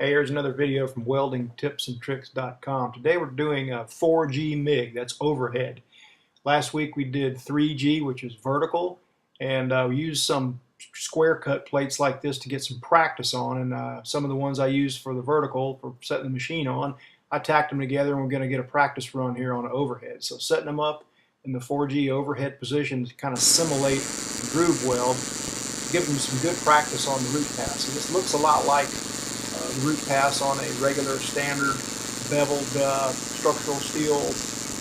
Hey, here's another video from weldingtipsandtricks.com. Today we're doing a 4G MIG, that's overhead. Last week we did 3G, which is vertical, and we used some square cut plates like this to get some practice on, and some of the ones I used for the vertical, for setting the machine on, I tacked them together and we're going to get a practice run here on overhead. So setting them up in the 4G overhead position to kind of simulate the groove weld, give them some good practice on the root pass. And this looks a lot like the root pass on a regular standard beveled structural steel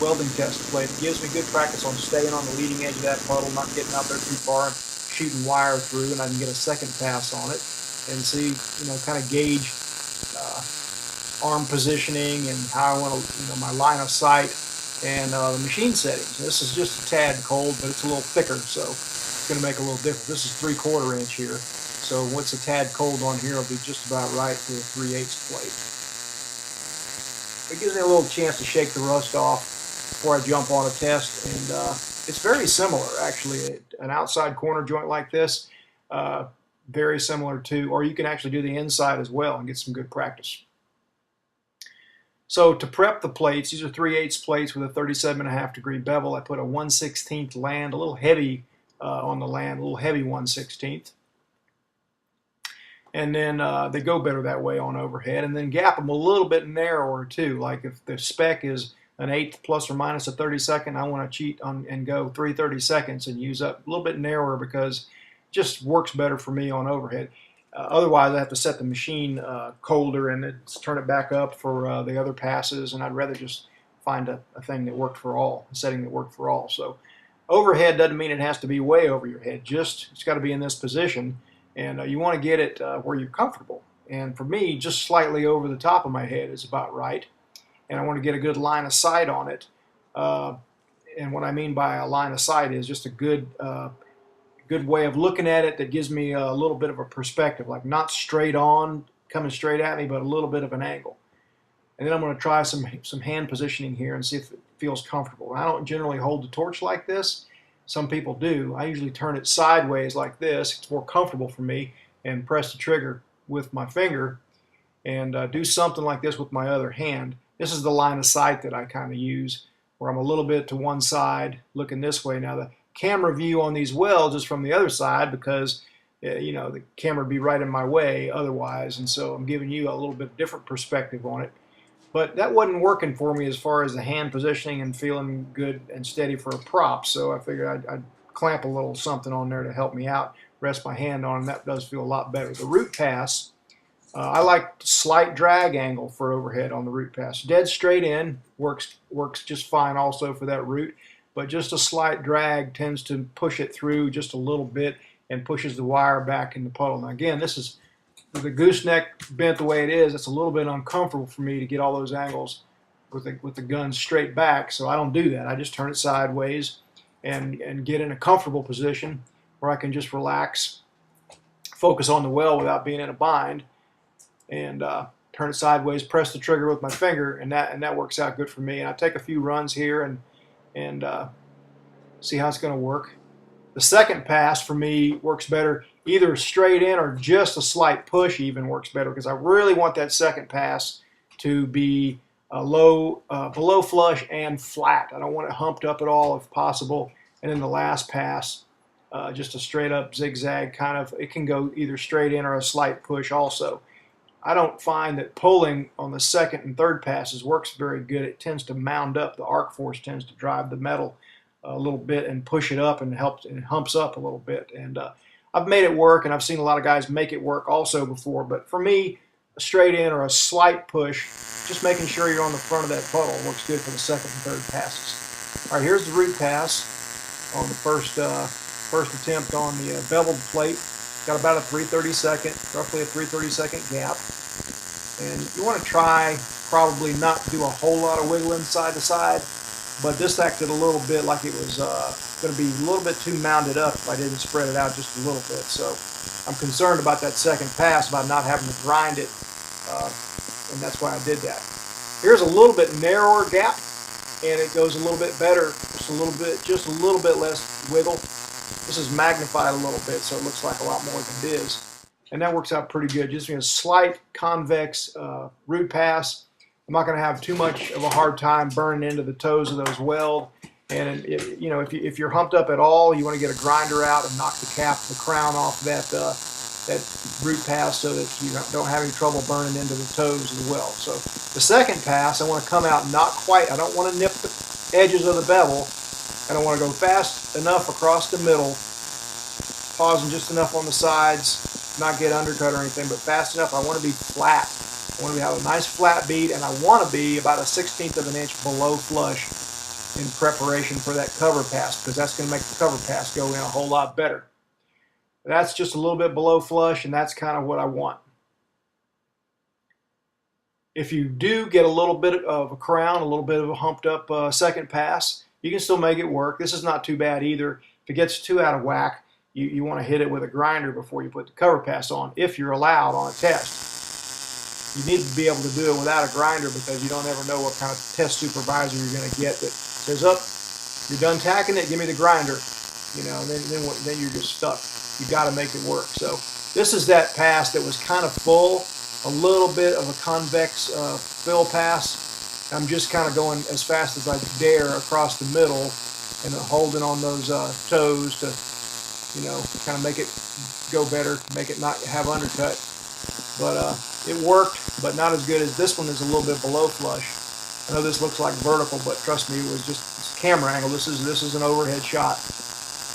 welding test plate. It gives me good practice on staying on the leading edge of that puddle, not getting out there too far and shooting wire through, and I can get a second pass on it and see, kind of gauge arm positioning and how I want to, my line of sight and the machine settings. This is just a tad cold, but it's a little thicker, so it's going to make a little difference. This is 3/4 inch here. So what's a tad cold on here will be just about right for the 3/8 plate. It gives me a little chance to shake the rust off before I jump on a test, and it's very similar actually. An outside corner joint like this, very similar to, or you can actually do the inside as well and get some good practice. So to prep the plates, these are 3/8 plates with a 37.5 degree bevel. I put a 1/16 land, a little heavy on the land, a little heavy 1/16. And then they go better that way on overhead, and then gap them a little bit narrower too. Like if the spec is an 1/8 plus or minus a 32nd, I want to cheat on and go 3/32 and use up a little bit narrower because it just works better for me on overhead. Otherwise, I have to set the machine colder and then turn it back up for the other passes, and I'd rather just find a thing that worked for all, a setting that worked for all. So overhead doesn't mean it has to be way over your head, just it's got to be in this position. And you want to get it where you're comfortable. And for me, just slightly over the top of my head is about right. And I want to get a good line of sight on it. And what I mean by a line of sight is just a good way of looking at it that gives me a little bit of a perspective, like not straight on, coming straight at me, but a little bit of an angle. And then I'm going to try some hand positioning here and see if it feels comfortable. I don't generally hold the torch like this. Some people do. I usually turn it sideways like this. It's more comfortable for me, and press the trigger with my finger and do something like this with my other hand. This is the line of sight that I kind of use, where I'm a little bit to one side looking this way. Now the camera view on these welds is from the other side because the camera would be right in my way otherwise, and so I'm giving you a little bit different perspective on it. But that wasn't working for me as far as the hand positioning and feeling good and steady for a prop, so I figured I'd clamp a little something on there to help me out, rest my hand on, and that does feel a lot better. The root pass, I like slight drag angle for overhead on the root pass. Dead straight in works just fine also for that root, but just a slight drag tends to push it through just a little bit and pushes the wire back in the puddle. Now again, this is with the gooseneck bent the way it is, it's a little bit uncomfortable for me to get all those angles with the gun straight back, so I don't do that. I just turn it sideways and get in a comfortable position where I can just relax, focus on the weld without being in a bind, and turn it sideways, press the trigger with my finger, and that works out good for me. And I take a few runs here and see how it's going to work. The second pass for me works better either straight in or just a slight push even works better, because I really want that second pass to be below flush and flat. I don't want it humped up at all if possible. And then the last pass, just a straight up zigzag kind of, it can go either straight in or a slight push also. I don't find that pulling on the second and third passes works very good. It tends to mound up. The arc force tends to drive the metal a little bit and push it up and humps up a little bit. And I've made it work, and I've seen a lot of guys make it work also before, but for me, a straight in or a slight push, just making sure you're on the front of that puddle, works good for the second and third passes. All right, here's the root pass on the first attempt on the beveled plate. Got about a 3/32, roughly a 3/32 gap. And you want to try probably not do a whole lot of wiggling side to side, but this acted a little bit like it was going to be a little bit too mounded up if I didn't spread it out just a little bit. So I'm concerned about that second pass, about not having to grind it, and that's why I did that. Here's a little bit narrower gap, and it goes a little bit better, just a little bit less wiggle. This is magnified a little bit, so it looks like a lot more than it is. and that works out pretty good. Just a slight convex root pass. I'm not going to have too much of a hard time burning into the toes of those weld. And you know, if you're humped up at all, you want to get a grinder out and knock the crown off that root pass so that you don't have any trouble burning into the toes of the weld. So the second pass, I want to come out not quite. I don't want to nip the edges of the bevel. I don't want to go fast enough across the middle, pausing just enough on the sides, not get undercut or anything, but fast enough. I want to be flat. I want to have a nice flat bead, and I want to be about a 1/16 of an inch below flush in preparation for that cover pass, because that's going to make the cover pass go in a whole lot better. That's just a little bit below flush, and that's kind of what I want. If you do get a little bit of a crown, a little bit of a humped up second pass, you can still make it work. This is not too bad either. If it gets too out of whack, you want to hit it with a grinder before you put the cover pass on, if you're allowed on a test. You need to be able to do it without a grinder, because you don't ever know what kind of test supervisor you're going to get that says, "Up, you're done tacking it, give me the grinder." You know, then you're just stuck. You got to make it work. So this is that pass that was kind of full, a little bit of a convex fill pass. I'm just kind of going as fast as I dare across the middle and holding on those toes to, you know, kind of make it go better, make it not have undercut. But it worked, but not as good as this one. Is a little bit below flush. I know this looks like vertical, but trust me, it was just camera angle. This is an overhead shot.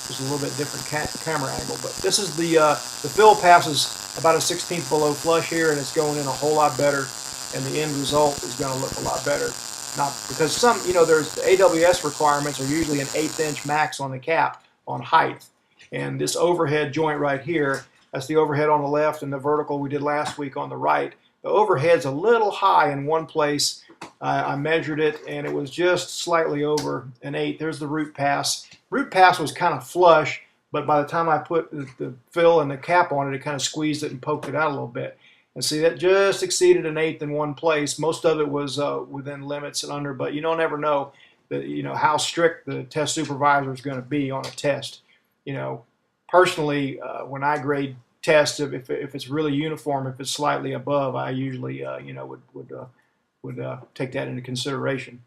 Just a little bit different camera angle. But this is the fill pass is about a 1/16 below flush here, and it's going in a whole lot better, and the end result is going to look a lot better. Not because some, you know, there's the AWS requirements are usually an 1/8 inch max on the cap on height, and this overhead joint right here, that's the overhead on the left, and the vertical we did last week on the right. The overhead's a little high in one place. I measured it, and it was just slightly over an 1/8. There's the root pass. Root pass was kind of flush, but by the time I put the fill and the cap on it, it kind of squeezed it and poked it out a little bit. And see, that just exceeded an 1/8 in one place. Most of it was within limits and under, but you don't ever know that, you know, how strict the test supervisor is going to be on a test. You know, personally, when I grade tests, if it's really uniform, if it's slightly above, I usually you know, would take that into consideration.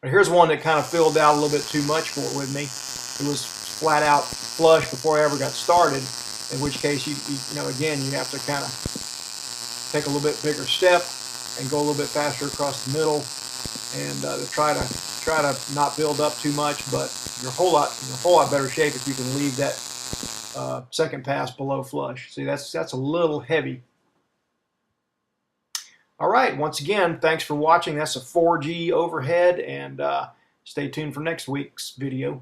But here's one that kind of filled out a little bit too much with me. It was flat out flush before I ever got started, in which case you know, again, you have to kind of take a little bit bigger step and go a little bit faster across the middle, and to try to not build up too much. But you're a whole lot better shape if you can leave that second pass below flush. See, that's a little heavy. All right, once again, thanks for watching. That's a 4G overhead, and stay tuned for next week's video.